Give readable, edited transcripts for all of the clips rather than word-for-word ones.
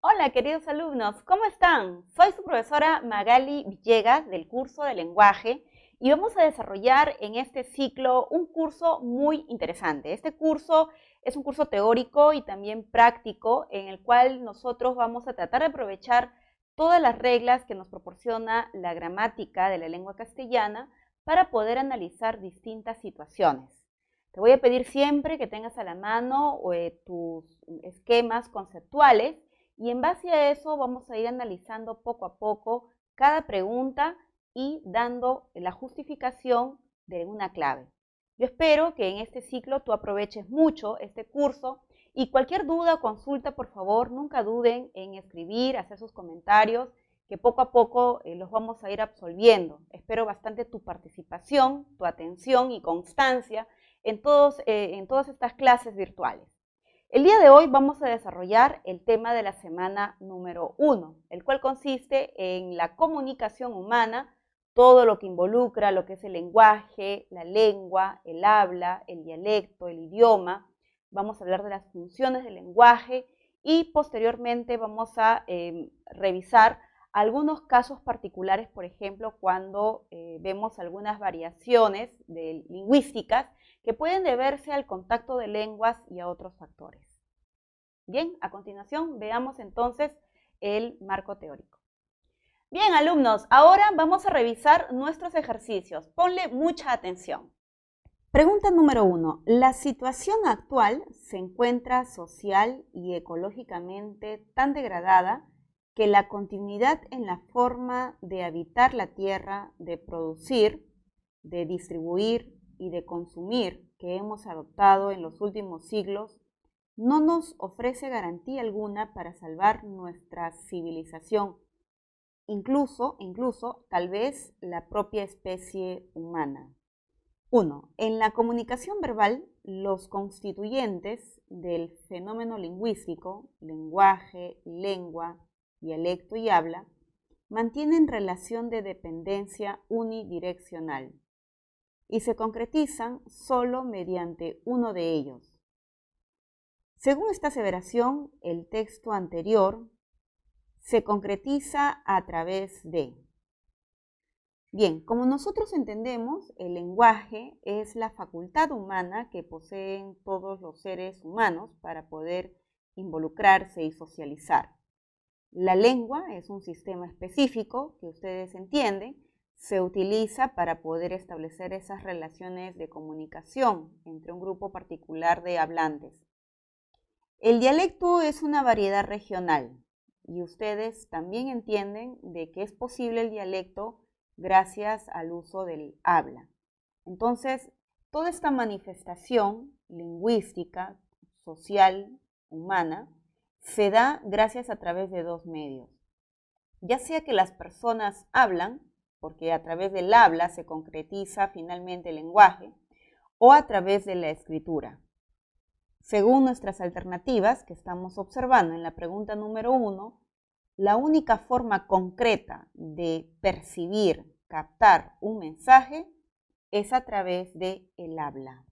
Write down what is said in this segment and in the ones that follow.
Hola, queridos alumnos, ¿cómo están? Soy su profesora Magali Villegas del curso de lenguaje y vamos a desarrollar en este ciclo un curso muy interesante. Este curso es un curso teórico y también práctico en el cual nosotros vamos a tratar de aprovechar todas las reglas que nos proporciona la gramática de la lengua castellana para poder analizar distintas situaciones. Te voy a pedir siempre que tengas a la mano tus esquemas conceptuales y en base a eso vamos a ir analizando poco a poco cada pregunta y dando la justificación de una clave. Yo espero que en este ciclo tú aproveches mucho este curso y cualquier duda o consulta, por favor, nunca duden en escribir, hacer sus comentarios, que poco a poco los vamos a ir absolviendo. Espero bastante tu participación, tu atención y constancia en todas estas clases virtuales. El día de hoy vamos a desarrollar el tema de la semana número 1, el cual consiste en la comunicación humana, todo lo que involucra lo que es el lenguaje, la lengua, el habla, el dialecto, el idioma. Vamos a hablar de las funciones del lenguaje y posteriormente vamos a revisar algunos casos particulares, por ejemplo, cuando vemos algunas variaciones lingüísticas que pueden deberse al contacto de lenguas y a otros factores. Bien, a continuación veamos entonces el marco teórico. Bien, alumnos, ahora vamos a revisar nuestros ejercicios. Ponle mucha atención. Pregunta número 1. La situación actual se encuentra social y ecológicamente tan degradada que la continuidad en la forma de habitar la tierra, de producir, de distribuir y de consumir que hemos adoptado en los últimos siglos no nos ofrece garantía alguna para salvar nuestra civilización, incluso tal vez la propia especie humana. 1. En la comunicación verbal, los constituyentes del fenómeno lingüístico, lenguaje, lengua, dialecto y habla, mantienen relación de dependencia unidireccional y se concretizan solo mediante uno de ellos. Según esta aseveración, el texto anterior se concretiza a través de. Bien, como nosotros entendemos, el lenguaje es la facultad humana que poseen todos los seres humanos para poder involucrarse y socializar. La lengua es un sistema específico que ustedes entienden, se utiliza para poder establecer esas relaciones de comunicación entre un grupo particular de hablantes. El dialecto es una variedad regional y ustedes también entienden de que es posible el dialecto gracias al uso del habla. Entonces, toda esta manifestación lingüística, social, humana, se da gracias a través de dos medios. Ya sea que las personas hablan, porque a través del habla se concretiza finalmente el lenguaje, o a través de la escritura. Según nuestras alternativas que estamos observando en la pregunta número 1, la única forma concreta de percibir, captar un mensaje es a través del habla.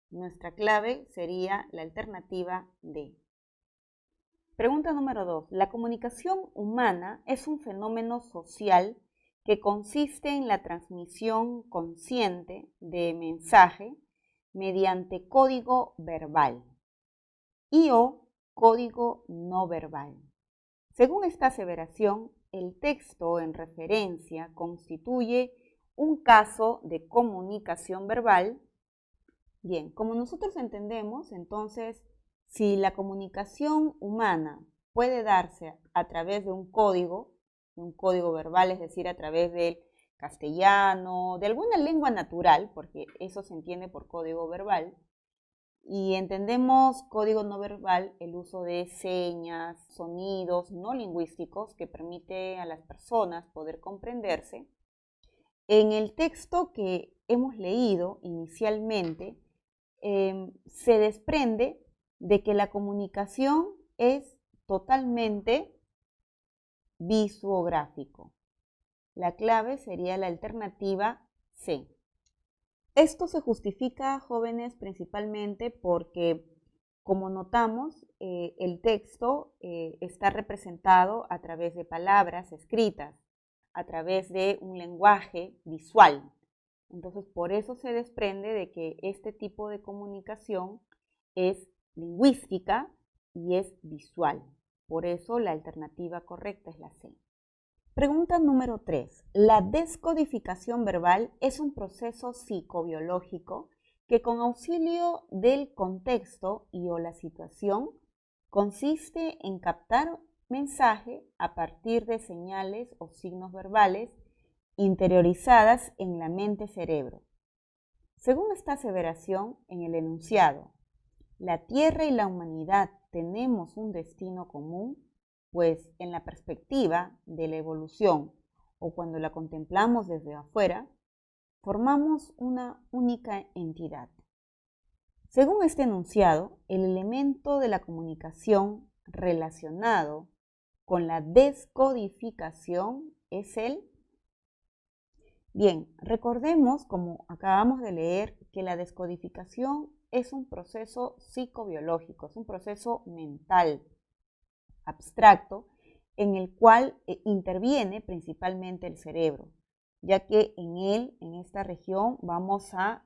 Nuestra clave sería la alternativa D. Pregunta número 2. La comunicación humana es un fenómeno social que consiste en la transmisión consciente de mensaje mediante código verbal y o código no verbal. Según esta aseveración, el texto en referencia constituye un caso de comunicación verbal. Bien, como nosotros entendemos, entonces, si la comunicación humana puede darse a través de un código verbal, es decir, a través del castellano, de alguna lengua natural, porque eso se entiende por código verbal, y entendemos código no verbal, el uso de señas, sonidos no lingüísticos que permite a las personas poder comprenderse. En el texto que hemos leído inicialmente, se desprende de que la comunicación es totalmente visuográfico. La clave sería la alternativa C. Esto se justifica, jóvenes, principalmente porque Como notamos, el texto está representado a través de palabras escritas, a través de un lenguaje visual. Entonces, por eso se desprende de que este tipo de comunicación es lingüística y es visual. Por eso la alternativa correcta es la C. Pregunta número 3. La descodificación verbal es un proceso psicobiológico que con auxilio del contexto y o la situación consiste en captar mensaje a partir de señales o signos verbales interiorizadas en la mente-cerebro. Según esta aseveración en el enunciado, la Tierra y la humanidad tenemos un destino común, pues en la perspectiva de la evolución o cuando la contemplamos desde afuera, formamos una única entidad. Según este enunciado, el elemento de la comunicación relacionado con la descodificación es el... Bien, recordemos, como acabamos de leer, que la descodificación es un proceso psicobiológico, es un proceso mental, abstracto, en el cual interviene principalmente el cerebro, ya que en él, en esta región, vamos a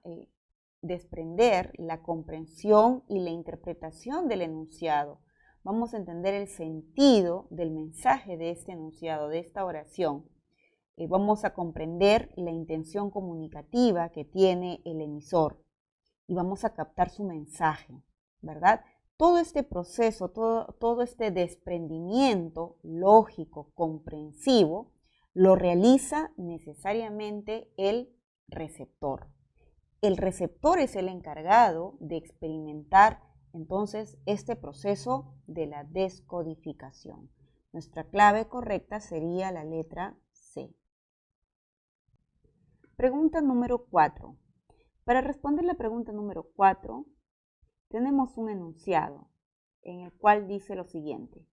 desprender la comprensión y la interpretación del enunciado. Vamos a entender el sentido del mensaje de este enunciado, de esta oración. Vamos a comprender la intención comunicativa que tiene el emisor y vamos a captar su mensaje, ¿verdad? Todo este proceso, todo este desprendimiento lógico, comprensivo, lo realiza necesariamente el receptor. El receptor es el encargado de experimentar entonces este proceso de la descodificación. Nuestra clave correcta sería la letra C. Pregunta número 4. Para responder la pregunta número 4, tenemos un enunciado en el cual dice lo siguiente.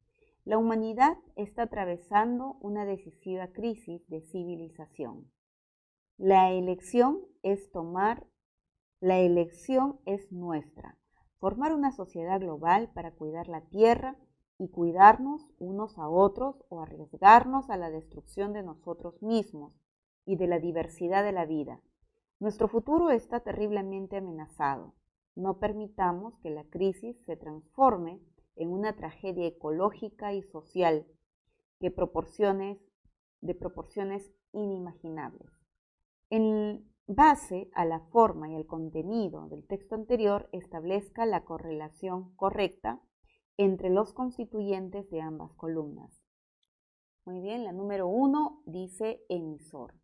La humanidad está atravesando una decisiva crisis de civilización. La elección es nuestra. Formar una sociedad global para cuidar la tierra y cuidarnos unos a otros o arriesgarnos a la destrucción de nosotros mismos y de la diversidad de la vida. Nuestro futuro está terriblemente amenazado. No permitamos que la crisis se transforme en una tragedia ecológica y social de proporciones inimaginables. En base a la forma y el contenido del texto anterior, establezca la correlación correcta entre los constituyentes de ambas columnas. Muy bien, la número 1 dice emisor.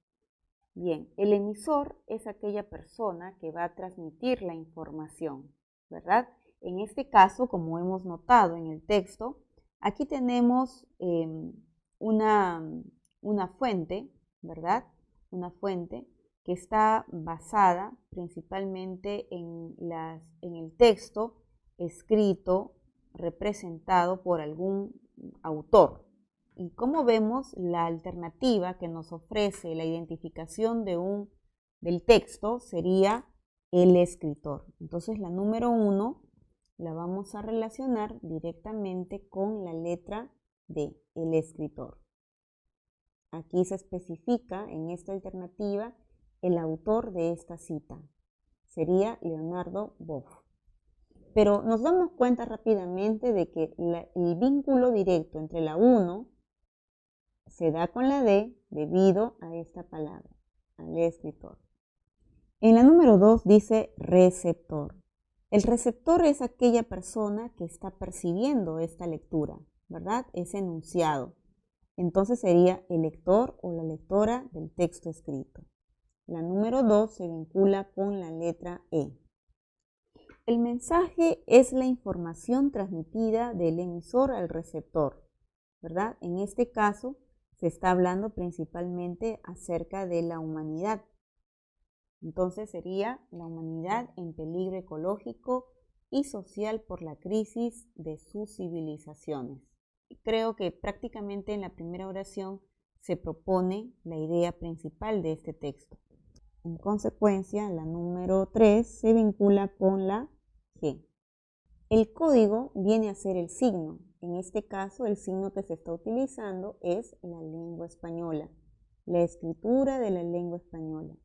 Bien, el emisor es aquella persona que va a transmitir la información, ¿verdad? En este caso, como hemos notado en el texto, aquí tenemos una fuente, ¿verdad? Una fuente que está basada principalmente en el texto escrito, representado por algún autor. Y como vemos, la alternativa que nos ofrece la identificación del texto sería el escritor. Entonces la número 1 la vamos a relacionar directamente con la letra D, el escritor. Aquí se especifica en esta alternativa el autor de esta cita. Sería Leonardo Boff. Pero nos damos cuenta rápidamente de que el vínculo directo entre la 1 se da con la D debido a esta palabra, al escritor. En la número 2 dice receptor. El receptor es aquella persona que está percibiendo esta lectura, ¿verdad? Es enunciado. Entonces sería el lector o la lectora del texto escrito. La número 2 se vincula con la letra E. El mensaje es la información transmitida del emisor al receptor, ¿verdad? En este caso se está hablando principalmente acerca de la humanidad. Entonces sería la humanidad en peligro ecológico y social por la crisis de sus civilizaciones. Creo que prácticamente en la primera oración se propone la idea principal de este texto. En consecuencia, la número 3 se vincula con la G. El código viene a ser el signo. En este caso, el signo que se está utilizando es la lengua española, la escritura de la lengua española.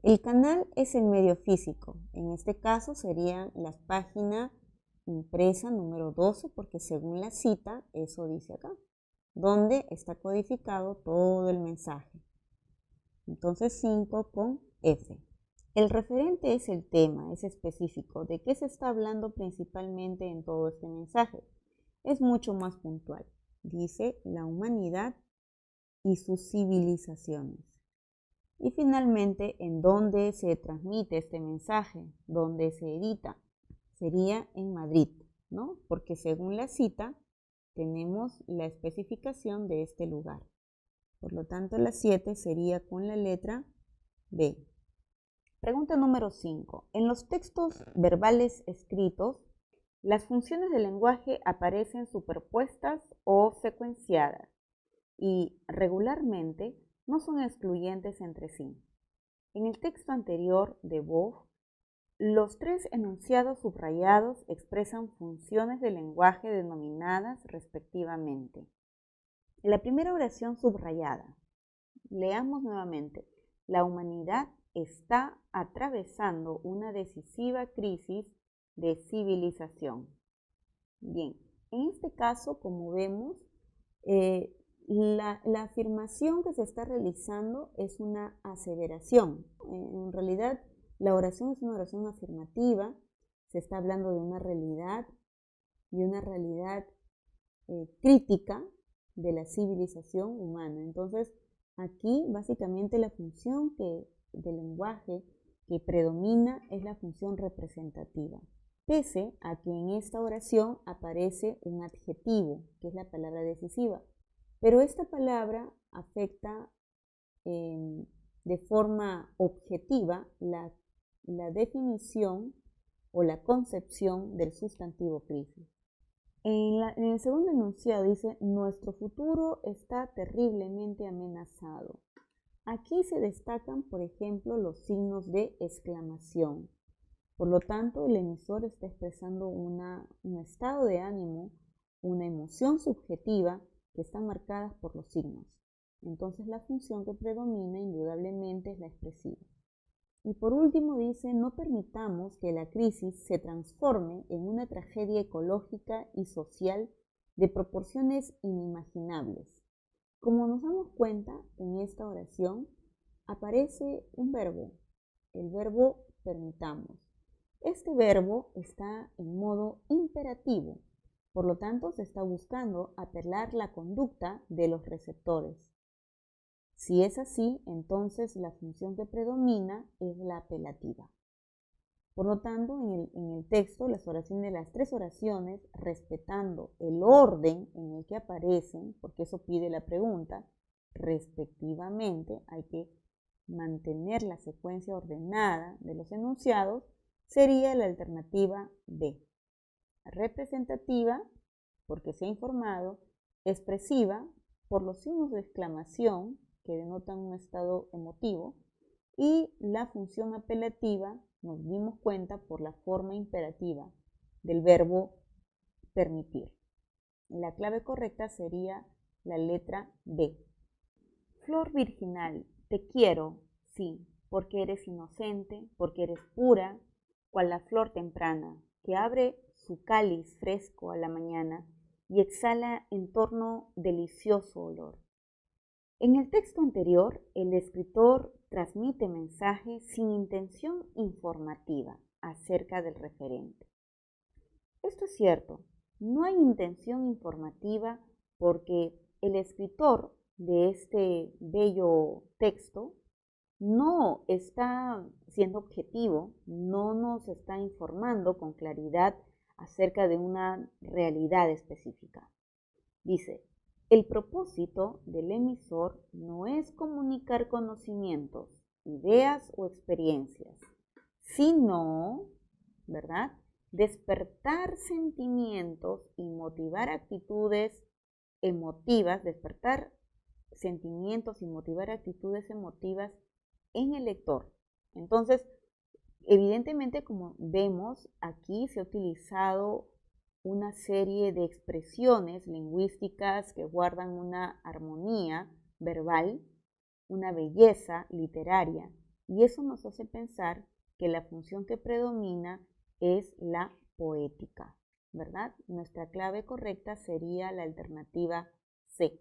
El canal es el medio físico. En este caso serían las páginas impresa número 12, porque según la cita, eso dice acá, donde está codificado todo el mensaje. Entonces 5 con F. El referente es el tema, es específico. ¿De qué se está hablando principalmente en todo este mensaje? Es mucho más puntual. Dice la humanidad y sus civilizaciones. Y finalmente, ¿en dónde se transmite este mensaje? ¿Dónde se edita? Sería en Madrid, ¿no? Porque según la cita, tenemos la especificación de este lugar. Por lo tanto, la 7 sería con la letra B. Pregunta número 5. En los textos verbales escritos, las funciones del lenguaje aparecen superpuestas o secuenciadas y regularmente no son excluyentes entre sí. En el texto anterior de Bow, los 3 enunciados subrayados expresan funciones del lenguaje denominadas respectivamente. La primera oración subrayada. Leamos nuevamente. La humanidad está atravesando una decisiva crisis de civilización. Bien, en este caso, como vemos, la afirmación que se está realizando es una aseveración. En realidad, la oración es una oración afirmativa. Se está hablando de una realidad y una realidad crítica de la civilización humana. Entonces, aquí básicamente la función del lenguaje que predomina es la función representativa, pese a que en esta oración aparece un adjetivo, que es la palabra decisiva. Pero esta palabra afecta de forma objetiva la definición o la concepción del sustantivo crisis. En el segundo enunciado dice, nuestro futuro está terriblemente amenazado. Aquí se destacan, por ejemplo, los signos de exclamación. Por lo tanto, el emisor está expresando un estado de ánimo, una emoción subjetiva que están marcadas por los signos. Entonces, la función que predomina indudablemente es la expresiva. Y por último dice, no permitamos que la crisis se transforme en una tragedia ecológica y social de proporciones inimaginables. Como nos damos cuenta, en esta oración aparece un verbo, el verbo permitamos. Este verbo está en modo imperativo, por lo tanto se está buscando apelar la conducta de los receptores. Si es así, entonces la función que predomina es la apelativa. Por lo tanto, en el texto, las 3 oraciones, respetando el orden en el que aparecen, porque eso pide la pregunta, respectivamente, hay que mantener la secuencia ordenada de los enunciados, sería la alternativa B. Representativa, porque se ha informado, expresiva, por los signos de exclamación, que denotan un estado emotivo, y la función apelativa nos dimos cuenta por la forma imperativa del verbo permitir. La clave correcta sería la letra B. Flor virginal, te quiero, sí, porque eres inocente, porque eres pura, cual la flor temprana, que abre su cáliz fresco a la mañana y exhala en torno delicioso olor. En el texto anterior, el escritor transmite mensajes sin intención informativa acerca del referente. Esto es cierto, no hay intención informativa porque el escritor de este bello texto no está siendo objetivo, no nos está informando con claridad acerca de una realidad específica. Dice, el propósito del emisor no es comunicar conocimientos, ideas o experiencias, sino, ¿verdad?, despertar sentimientos y motivar actitudes emotivas, despertar sentimientos y motivar actitudes emotivas en el lector. Entonces, Evidentemente, como vemos, aquí se ha utilizado una serie de expresiones lingüísticas que guardan una armonía verbal, una belleza literaria, y eso nos hace pensar que la función que predomina es la poética, ¿verdad? Nuestra clave correcta sería la alternativa C.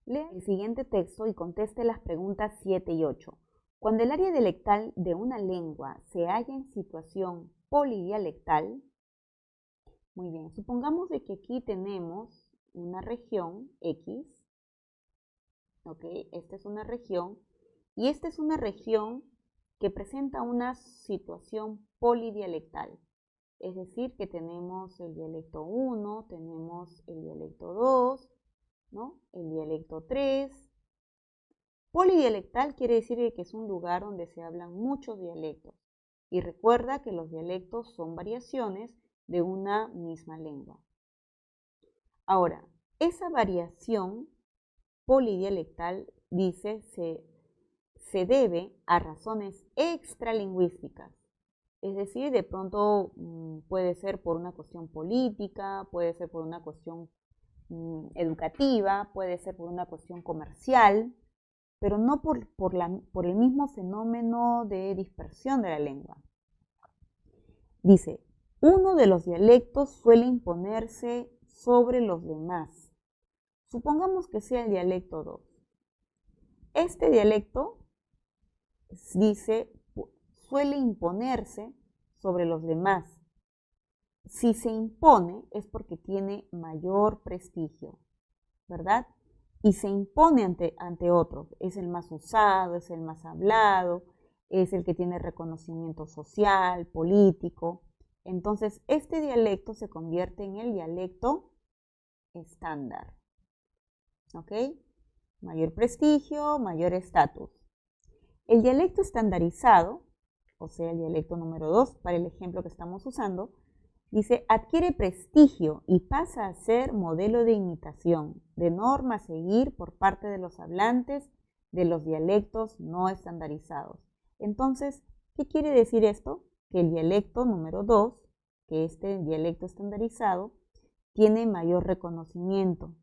Lea el siguiente texto y conteste las preguntas 7 y 8. Cuando el área dialectal de una lengua se halla en situación polidialectal, muy bien, supongamos de que aquí tenemos una región X, ¿ok? Esta es una región y esta es una región que presenta una situación polidialectal. Es decir, que tenemos el dialecto 1, tenemos el dialecto 2, ¿no? El dialecto 3. Polidialectal quiere decir que es un lugar donde se hablan muchos dialectos. Y recuerda que los dialectos son variaciones de una misma lengua. Ahora, esa variación polidialectal, dice, se debe a razones extralingüísticas. Es decir, de pronto puede ser por una cuestión política, puede ser por una cuestión educativa, puede ser por una cuestión comercial, pero no por el mismo fenómeno de dispersión de la lengua. Dice, uno de los dialectos suele imponerse sobre los demás. Supongamos que sea el dialecto 2. Este dialecto, dice, suele imponerse sobre los demás. Si se impone es porque tiene mayor prestigio, ¿verdad? Y se impone ante otros. Es el más usado, es el más hablado, es el que tiene reconocimiento social, político. Entonces, este dialecto se convierte en el dialecto estándar. ¿Ok? Mayor prestigio, mayor estatus. El dialecto estandarizado, o sea, el dialecto número 2, para el ejemplo que estamos usando, dice, adquiere prestigio y pasa a ser modelo de imitación, de norma a seguir por parte de los hablantes de los dialectos no estandarizados. Entonces, ¿qué quiere decir esto? Que el dialecto número 2, que este dialecto estandarizado, tiene mayor reconocimiento,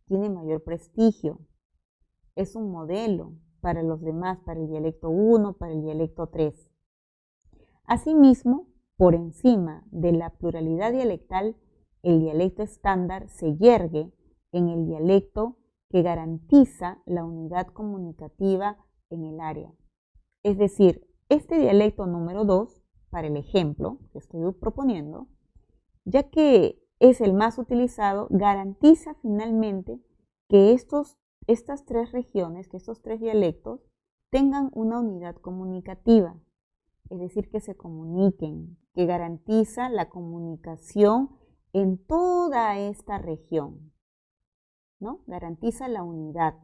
tiene mayor prestigio, es un modelo para los demás, para el dialecto 1, para el dialecto 3. Asimismo, por encima de la pluralidad dialectal, el dialecto estándar se yergue en el dialecto que garantiza la unidad comunicativa en el área. Es decir, este dialecto número 2, para el ejemplo que estoy proponiendo, ya que es el más utilizado, garantiza finalmente que estas tres regiones, que estos tres dialectos, tengan una unidad comunicativa. Es decir, que se comuniquen, que garantiza la comunicación en toda esta región, ¿no? Garantiza la unidad,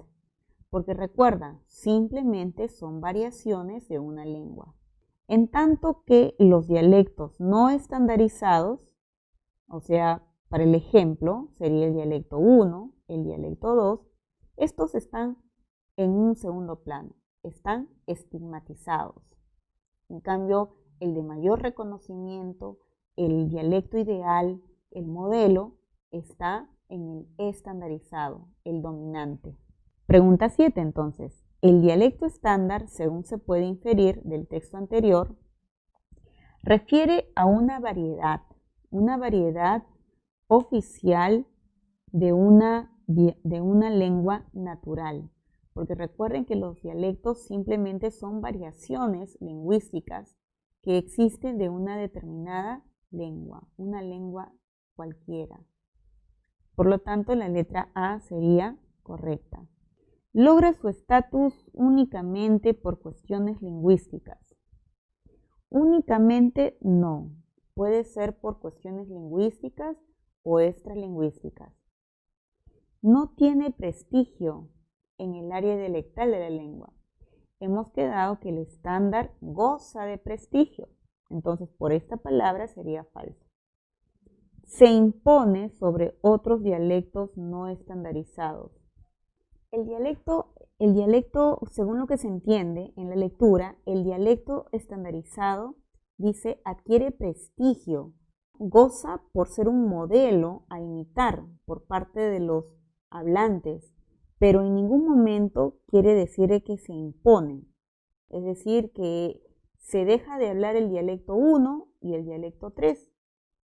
porque recuerda, simplemente son variaciones de una lengua. En tanto que los dialectos no estandarizados, o sea, para el ejemplo, sería el dialecto 1, el dialecto 2, estos están en un segundo plano, están estigmatizados. En cambio, el de mayor reconocimiento, el dialecto ideal, el modelo, está en el estandarizado, el dominante. Pregunta 7 entonces. El dialecto estándar, según se puede inferir del texto anterior, refiere a una variedad oficial de una lengua natural. Porque recuerden que los dialectos simplemente son variaciones lingüísticas que existen de una determinada lengua, una lengua cualquiera. Por lo tanto, la letra A sería correcta. Logra su estatus únicamente por cuestiones lingüísticas. Únicamente no. Puede ser por cuestiones lingüísticas o extralingüísticas. No tiene prestigio en el área dialectal de la lengua. Hemos quedado que el estándar goza de prestigio. Entonces, por esta palabra sería falso. Se impone sobre otros dialectos no estandarizados. El dialecto, según lo que se entiende en la lectura, el dialecto estandarizado Dice, adquiere prestigio, goza por ser un modelo a imitar por parte de los hablantes, pero en ningún momento quiere decir que se impone. Es decir, que se deja de hablar el dialecto 1 y el dialecto 3,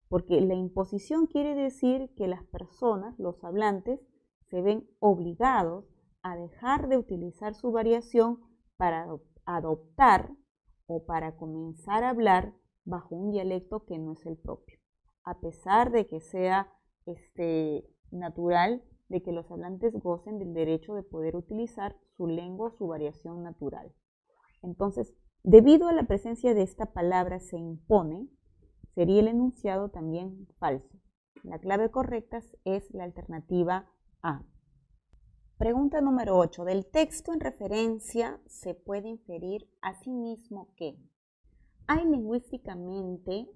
porque la imposición quiere decir que las personas, los hablantes, se ven obligados a dejar de utilizar su variación para adoptar o para comenzar a hablar bajo un dialecto que no es el propio, a pesar de que sea natural de que los hablantes gocen del derecho de poder utilizar su lengua o su variación natural. Entonces, debido a la presencia de esta palabra se impone, sería el enunciado también falso. La clave correcta es la alternativa A. Pregunta número 8. Del texto en referencia se puede inferir asimismo que hay lingüísticamente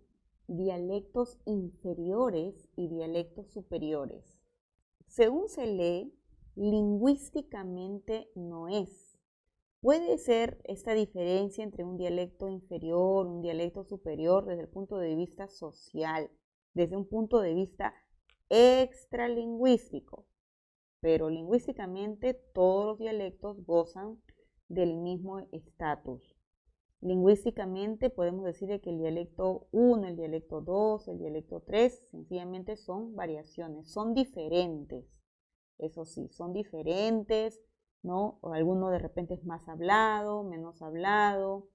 dialectos inferiores y dialectos superiores. Según se lee, lingüísticamente no es. Puede ser esta diferencia entre un dialecto inferior, un dialecto superior desde el punto de vista social, desde un punto de vista extralingüístico, pero lingüísticamente todos los dialectos gozan del mismo estatus. Lingüísticamente podemos decir que el dialecto 1, el dialecto 2, el dialecto 3 sencillamente son variaciones, son diferentes. Eso sí, son diferentes, ¿no? O alguno de repente es más hablado, menos hablado,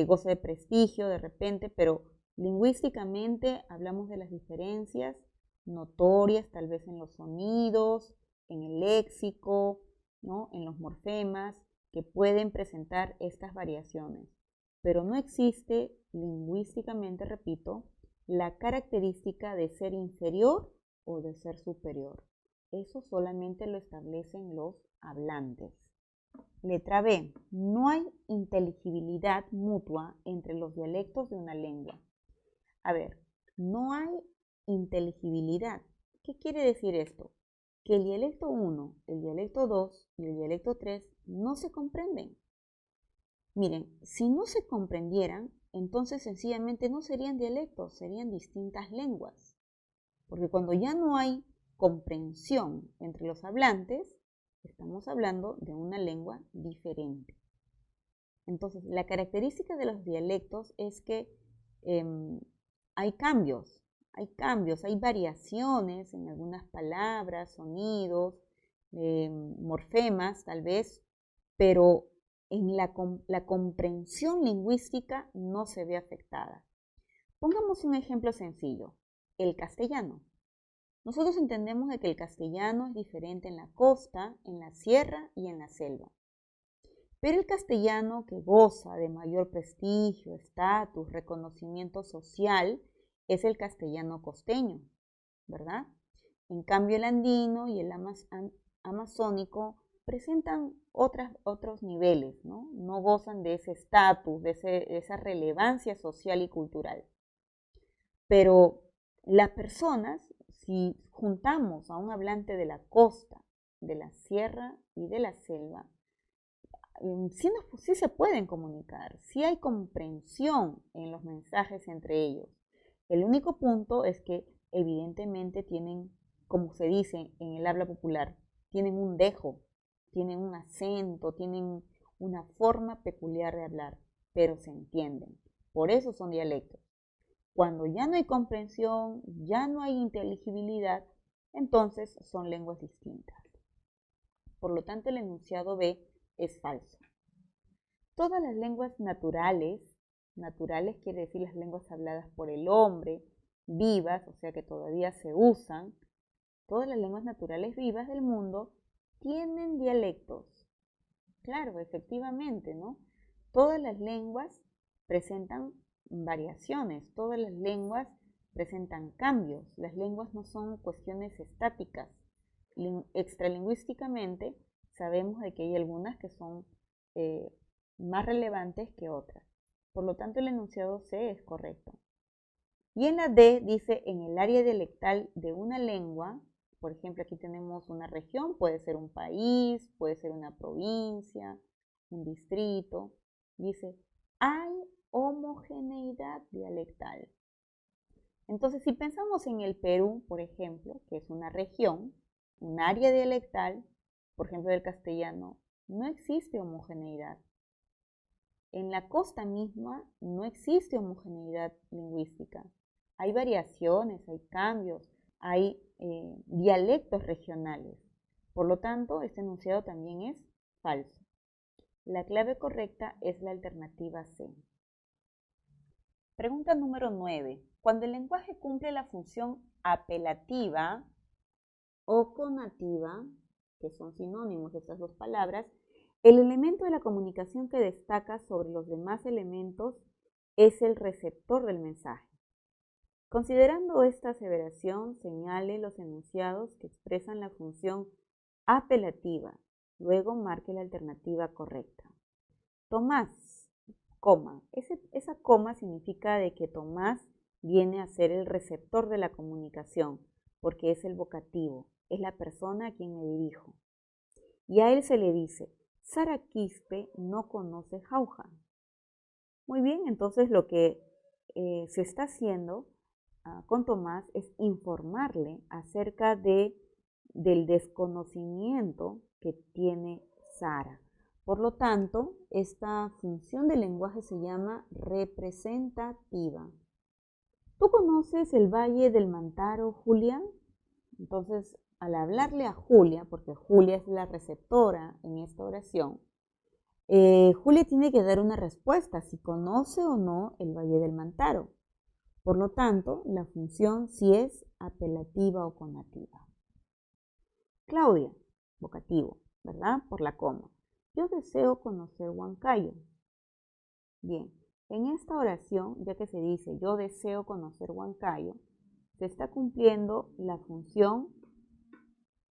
goza de prestigio de repente, pero lingüísticamente hablamos de las diferencias notorias, tal vez en los sonidos, en el léxico, ¿no? En los morfemas, que pueden presentar estas variaciones. Pero no existe lingüísticamente, repito, la característica de ser inferior o de ser superior. Eso solamente lo establecen los hablantes. Letra B. No hay inteligibilidad mutua entre los dialectos de una lengua. A ver, no hay inteligibilidad. ¿Qué quiere decir esto? Que el dialecto 1, el dialecto 2 y el dialecto 3 no se comprenden. Miren, si no se comprendieran, entonces sencillamente no serían dialectos, serían distintas lenguas. Porque cuando ya no hay comprensión entre los hablantes, estamos hablando de una lengua diferente. Entonces, la característica de los dialectos es que hay cambios, hay variaciones en algunas palabras, sonidos, morfemas tal vez, pero en la comprensión lingüística no se ve afectada. Pongamos un ejemplo sencillo, el castellano. Nosotros entendemos de que el castellano es diferente en la costa, en la sierra y en la selva. Pero el castellano que goza de mayor prestigio, estatus, reconocimiento social, es el castellano costeño, ¿verdad? En cambio el andino y el amazónico presentan otros niveles, ¿no? No gozan de ese estatus, de esa relevancia social y cultural. Pero las personas, si juntamos a un hablante de la costa, de la sierra y de la selva, sí se pueden comunicar, sí hay comprensión en los mensajes entre ellos. El único punto es que evidentemente tienen, como se dice en el habla popular, tienen un dejo, tienen un acento, tienen una forma peculiar de hablar, pero se entienden. Por eso son dialectos. Cuando ya no hay comprensión, ya no hay inteligibilidad, entonces son lenguas distintas. Por lo tanto, el enunciado B es falso. Todas las lenguas naturales quiere decir las lenguas habladas por el hombre, vivas, o sea que todavía se usan, todas las lenguas naturales vivas del mundo tienen dialectos. Claro, efectivamente, ¿no? Todas las lenguas presentan variaciones, todas las lenguas presentan cambios. Las lenguas no son cuestiones estáticas. Extralingüísticamente sabemos de que hay algunas que son más relevantes que otras. Por lo tanto, el enunciado C es correcto. Y en la D dice, en el área dialectal de una lengua, por ejemplo, aquí tenemos una región, puede ser un país, puede ser una provincia, un distrito. Dice, hay homogeneidad dialectal. Entonces, si pensamos en el Perú, por ejemplo, que es una región, un área dialectal, por ejemplo, del castellano, no existe homogeneidad. En la costa misma no existe homogeneidad lingüística. Hay variaciones, hay cambios, hay dialectos regionales. Por lo tanto, este enunciado también es falso. La clave correcta es la alternativa C. Pregunta número 9. Cuando el lenguaje cumple la función apelativa o conativa, que son sinónimos de estas dos palabras, el elemento de la comunicación que destaca sobre los demás elementos es el receptor del mensaje. Considerando esta aseveración, señale los enunciados que expresan la función apelativa. Luego marque la alternativa correcta. Tomás, coma. Esa coma significa de que Tomás viene a ser el receptor de la comunicación, porque es el vocativo, es la persona a quien me dirijo. Y a él se le dice, Sara Quispe no conoce jauja. Muy bien, entonces lo que se está haciendo con Tomás es informarle acerca del desconocimiento que tiene Sara. Por lo tanto, esta función del lenguaje se llama representativa. ¿Tú conoces el Valle del Mantaro, Julia? Entonces, al hablarle a Julia, porque Julia es la receptora en esta oración, Julia tiene que dar una respuesta si conoce o no el Valle del Mantaro. Por lo tanto, la función sí es apelativa o conativa. Claudia, vocativo, ¿verdad? Por la coma. Yo deseo conocer Huancayo. Bien, en esta oración, ya que se dice yo deseo conocer Huancayo, se está cumpliendo la función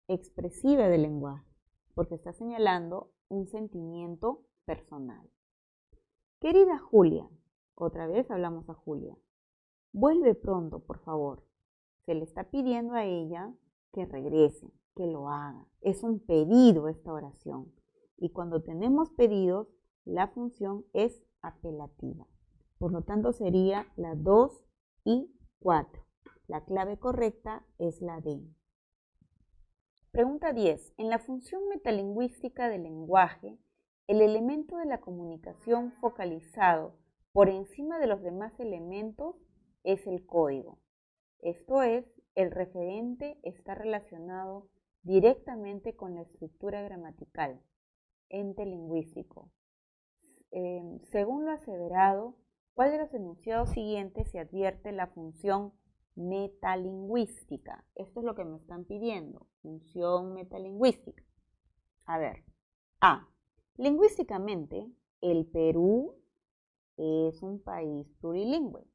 expresiva del lenguaje, porque está señalando un sentimiento personal. Querida Julia, otra vez hablamos a Julia, vuelve pronto, por favor. Se le está pidiendo a ella que regrese, que lo haga. Es un pedido esta oración. Y cuando tenemos pedidos, la función es apelativa. Por lo tanto, sería la 2 y 4. La clave correcta es la D. Pregunta 10. En la función metalingüística del lenguaje, el elemento de la comunicación focalizado por encima de los demás elementos es el código. Esto es, el referente está relacionado directamente con la estructura gramatical, ente lingüístico. Según lo aseverado, ¿cuál de los enunciados siguientes se advierte la función metalingüística? Esto es lo que me están pidiendo, función metalingüística. A ver, A. Lingüísticamente, el Perú es un país plurilingüe.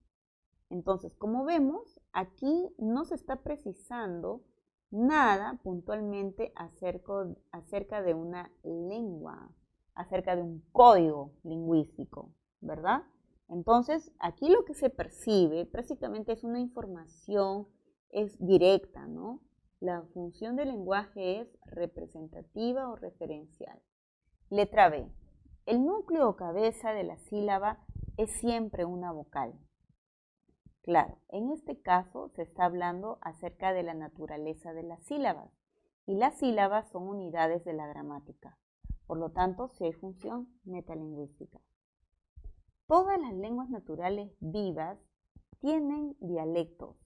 Entonces, como vemos, aquí no se está precisando nada puntualmente acerca de una lengua, acerca de un código lingüístico, ¿verdad? Entonces, aquí lo que se percibe prácticamente es una información, es directa, ¿no? La función del lenguaje es representativa o referencial. Letra B. El núcleo o cabeza de la sílaba es siempre una vocal. Claro, en este caso se está hablando acerca de la naturaleza de las sílabas y las sílabas son unidades de la gramática. Por lo tanto, sí hay función metalingüística. Todas las lenguas naturales vivas tienen dialectos.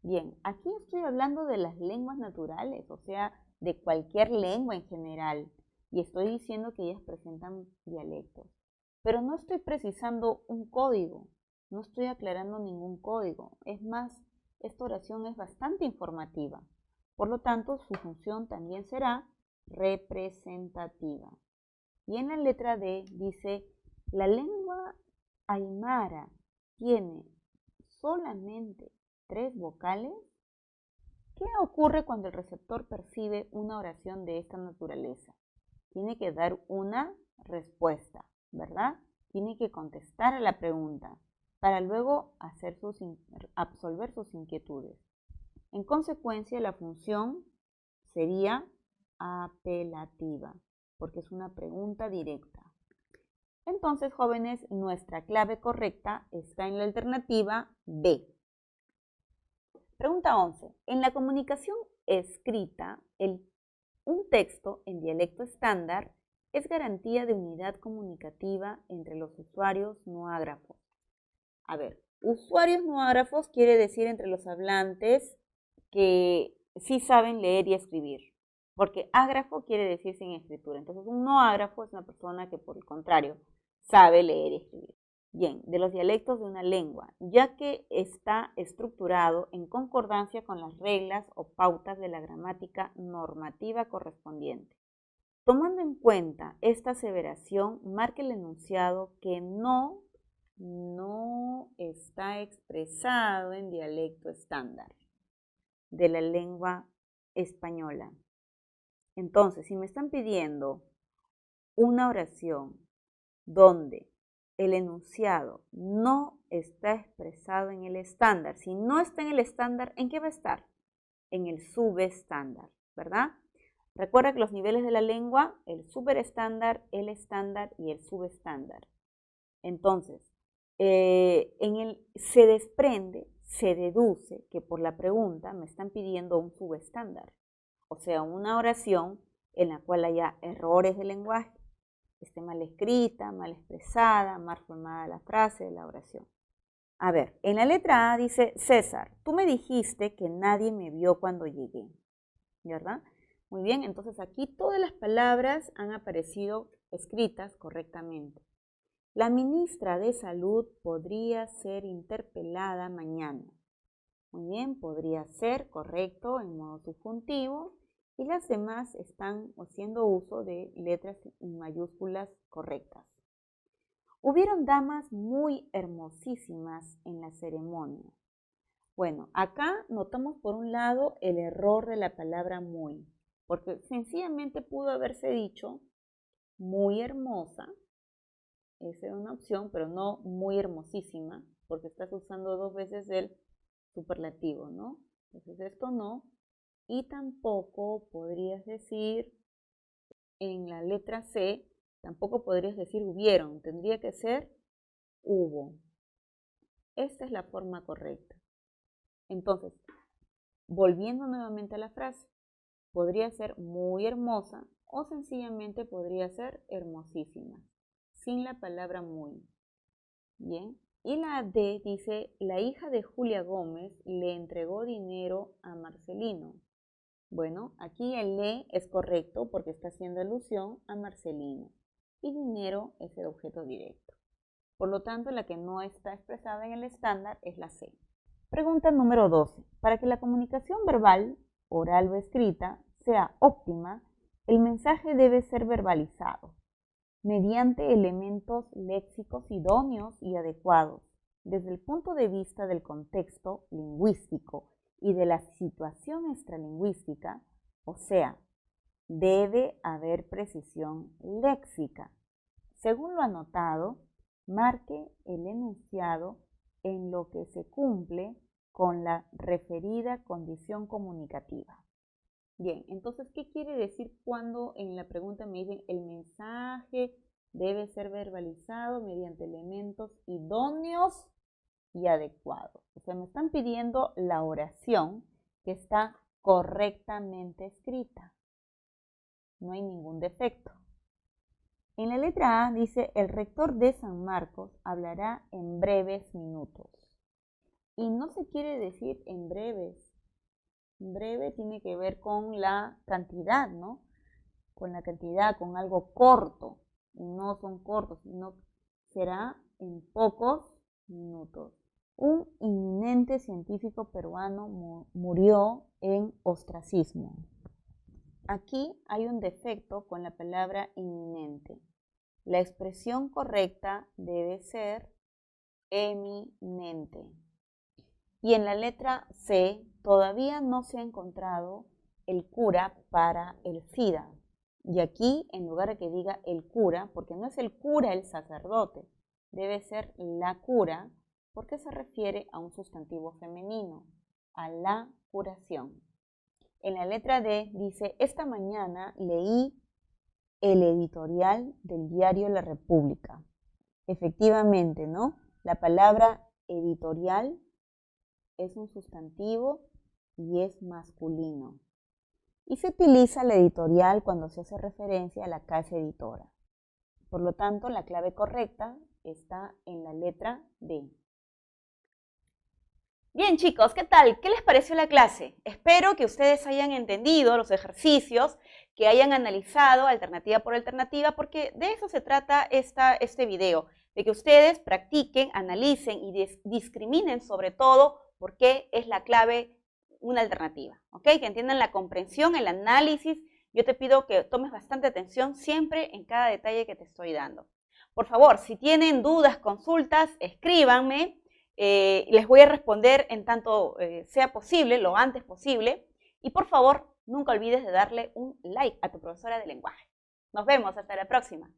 Bien, aquí estoy hablando de las lenguas naturales, o sea, de cualquier lengua en general, y estoy diciendo que ellas presentan dialectos. Pero no estoy precisando un código. No estoy aclarando ningún código. Es más, esta oración es bastante informativa. Por lo tanto, su función también será representativa. Y en la letra D dice, la lengua aymara tiene solamente 3 vocales. ¿Qué ocurre cuando el receptor percibe una oración de esta naturaleza? Tiene que dar una respuesta, ¿verdad? Tiene que contestar a la pregunta para luego absolver sus inquietudes. En consecuencia, la función sería apelativa, porque es una pregunta directa. Entonces, jóvenes, nuestra clave correcta está en la alternativa B. Pregunta 11. En la comunicación escrita, un texto en dialecto estándar es garantía de unidad comunicativa entre los usuarios no ágrafos. A ver, usuarios no ágrafos quiere decir entre los hablantes que sí saben leer y escribir, porque ágrafo quiere decir sin escritura. Entonces, un no ágrafo es una persona que, por el contrario, sabe leer y escribir. Bien, de los dialectos de una lengua, ya que está estructurado en concordancia con las reglas o pautas de la gramática normativa correspondiente. Tomando en cuenta esta aseveración, marque el enunciado que no está expresado en dialecto estándar de la lengua española. Entonces, si me están pidiendo una oración donde el enunciado no está expresado en el estándar, si no está en el estándar, ¿en qué va a estar? En el subestándar, ¿verdad? Recuerda que los niveles de la lengua, el superestándar, el estándar y el subestándar. Entonces, se desprende, se deduce que por la pregunta me están pidiendo un subestándar, o sea, una oración en la cual haya errores de lenguaje, esté mal escrita, mal expresada, mal formada la frase de la oración. A ver, en la letra A dice, César, tú me dijiste que nadie me vio cuando llegué, ¿verdad? Muy bien, entonces aquí todas las palabras han aparecido escritas correctamente. La ministra de Salud podría ser interpelada mañana. Muy bien, podría ser correcto en modo subjuntivo. Y las demás están haciendo uso de letras mayúsculas correctas. Hubieron damas muy hermosísimas en la ceremonia. Bueno, acá notamos por un lado el error de la palabra muy, porque sencillamente pudo haberse dicho muy hermosa, esa era una opción, pero no muy hermosísima, porque estás usando dos veces el superlativo, ¿no? Entonces esto no. Y tampoco podrías decir, en la letra C, tampoco podrías decir hubieron, tendría que ser hubo. Esta es la forma correcta. Entonces, volviendo nuevamente a la frase, podría ser muy hermosa o sencillamente podría ser hermosísima, sin la palabra muy. Bien. Y la D dice, la hija de Julia Gómez le entregó dinero a Marcelino. Bueno, aquí el le es correcto porque está haciendo alusión a Marcelino y dinero es el objeto directo. Por lo tanto, la que no está expresada en el estándar es la C. Pregunta número 12. Para que la comunicación verbal, oral o escrita, sea óptima, el mensaje debe ser verbalizado mediante elementos léxicos idóneos y adecuados desde el punto de vista del contexto lingüístico y de la situación extralingüística, o sea, debe haber precisión léxica. Según lo anotado, marque el enunciado en lo que se cumple con la referida condición comunicativa. Bien, entonces, ¿qué quiere decir cuando en la pregunta me dicen el mensaje debe ser verbalizado mediante elementos idóneos y adecuados? O sea, me están pidiendo la oración que está correctamente escrita. No hay ningún defecto. En la letra A dice, el rector de San Marcos hablará en breves minutos. Y no se quiere decir en breves. Breve tiene que ver con la cantidad, ¿no? Con la cantidad, con algo corto. Y no son cortos, sino será en pocos minutos. Un eminente científico peruano murió en ostracismo. Aquí hay un defecto con la palabra inminente. La expresión correcta debe ser eminente. Y en la letra C todavía no se ha encontrado el cura para el SIDA. Y aquí, en lugar de que diga el cura, porque no es el cura el sacerdote, debe ser la cura, porque se refiere a un sustantivo femenino, a la curación. En la letra D dice, esta mañana leí el editorial del diario La República. Efectivamente, ¿no? La palabra editorial es un sustantivo y es masculino. Y se utiliza la editorial cuando se hace referencia a la casa editora. Por lo tanto, la clave correcta está en la letra D. Bien chicos, ¿qué tal? ¿Qué les pareció la clase? Espero que ustedes hayan entendido los ejercicios, que hayan analizado alternativa por alternativa, porque de eso se trata este video, de que ustedes practiquen, analicen y discriminen sobre todo por qué es la clave una alternativa, ¿ok? Que entiendan la comprensión, el análisis. Yo te pido que tomes bastante atención siempre en cada detalle que te estoy dando. Por favor, si tienen dudas, consultas, escríbanme. Les voy a responder en tanto sea posible, lo antes posible. Y por favor, nunca olvides de darle un like a tu profesora de lenguaje. Nos vemos, hasta la próxima.